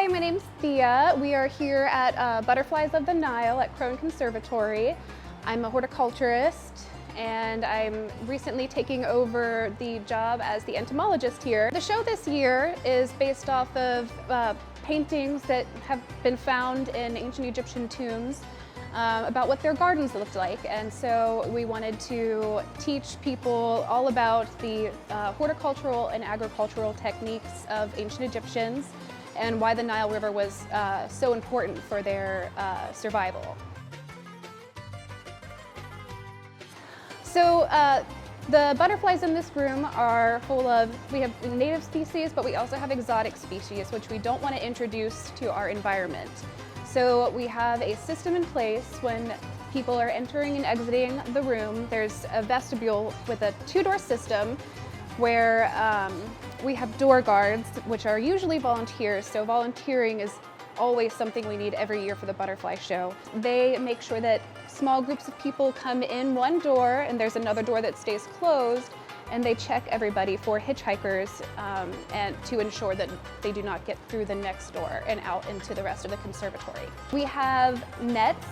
my name's Thea. We are here at Butterflies of the Nile at Krohn Conservatory. I'm a horticulturist and I'm recently taking over the job as the entomologist here. The show this year is based off of paintings that have been found in ancient Egyptian tombs about what their gardens looked like. And so we wanted to teach people all about the horticultural and agricultural techniques of ancient Egyptians and why the Nile River was so important for their survival. So the butterflies in this room are full of, we have native species, but we also have exotic species, which we don't want to introduce to our environment. So we have a system in place when people are entering and exiting the room. There's a vestibule with a two-door system where we have door guards, which are usually volunteers. So volunteering is always something we need every year for the butterfly show. They make sure that small groups of people come in one door and there's another door that stays closed, and they check everybody for hitchhikers and to ensure that they do not get through the next door and out into the rest of the conservatory. We have nets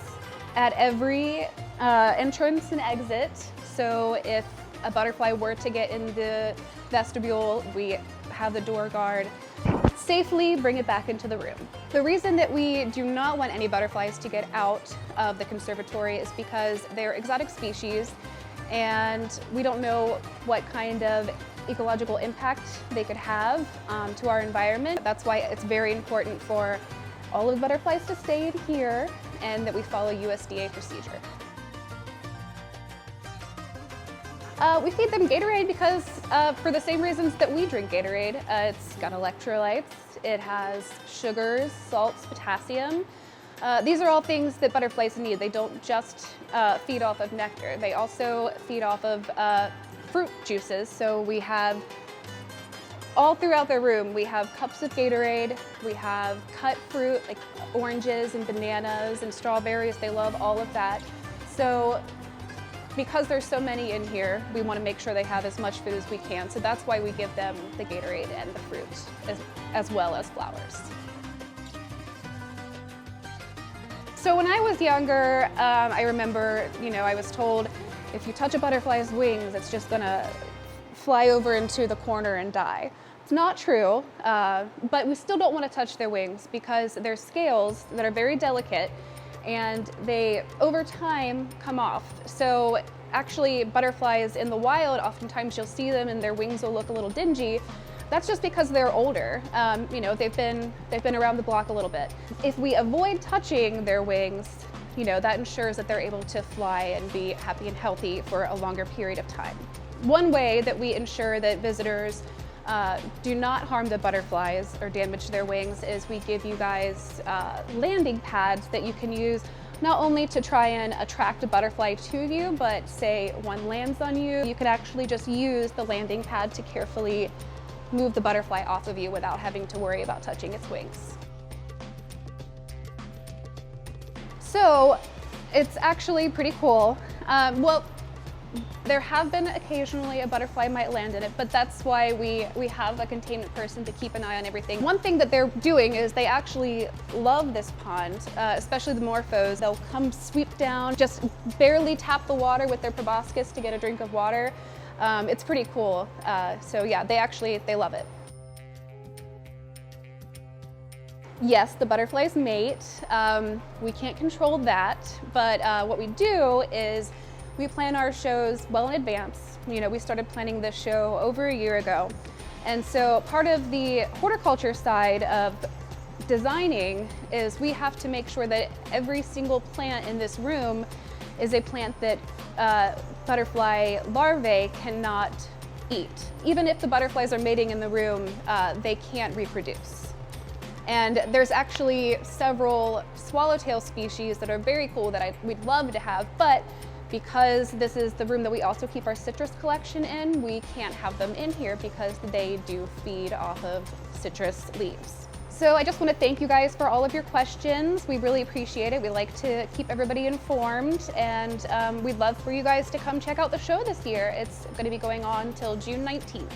at every entrance and exit, so if a butterfly were to get in the vestibule, we have the door guard safely bring it back into the room. The reason that we do not want any butterflies to get out of the conservatory is because they're exotic species and we don't know what kind of ecological impact they could have to our environment. That's why it's very important for all of the butterflies to stay in here and that we follow USDA procedure. We feed them Gatorade because for the same reasons that we drink Gatorade. It's got electrolytes, it has sugars, salts, potassium. These are all things that butterflies need. They don't just feed off of nectar. They also feed off of fruit juices. So we have, all throughout their room, we have cups of Gatorade, we have cut fruit like oranges and bananas and strawberries. They love all of that. So because there's so many in here, we want to make sure they have as much food as we can. So that's why we give them the Gatorade and the fruit, as well as flowers. So when I was younger, I remember, I was told if you touch a butterfly's wings, it's just gonna fly over into the corner and die. It's not true, but we still don't want to touch their wings because they're scales that are very delicate and they, over time, come off. So actually, butterflies in the wild, oftentimes you'll see them and their wings will look a little dingy. That's just because they're older. They've been around the block a little bit. If we avoid touching their wings, that ensures that they're able to fly and be happy and healthy for a longer period of time. One way that we ensure that visitors do not harm the butterflies or damage their wings is we give you guys landing pads that you can use not only to try and attract a butterfly to you, but say one lands on you, you could actually just use the landing pad to carefully move the butterfly off of you without having to worry about touching its wings. So it's actually pretty cool. Well, there have been occasionally a butterfly might land in it, but that's why we have a containment person to keep an eye on everything. One thing that they're doing is they actually love this pond, especially the morphos. They'll come sweep down, just barely tap the water with their proboscis to get a drink of water. It's pretty cool. So yeah, they love it. Yes, the butterflies mate. We can't control that, but what we do is we plan our shows well in advance. We started planning this show over a year ago. And so part of the horticulture side of designing is we have to make sure that every single plant in this room is a plant that butterfly larvae cannot eat. Even if the butterflies are mating in the room, they can't reproduce. And there's actually several swallowtail species that are very cool that we'd love to have, but because this is the room that we also keep our citrus collection in, we can't have them in here because they do feed off of citrus leaves. So I just want to thank you guys for all of your questions. We really appreciate it. We like to keep everybody informed, and we'd love for you guys to come check out the show this year. It's going to be going on till June 19th.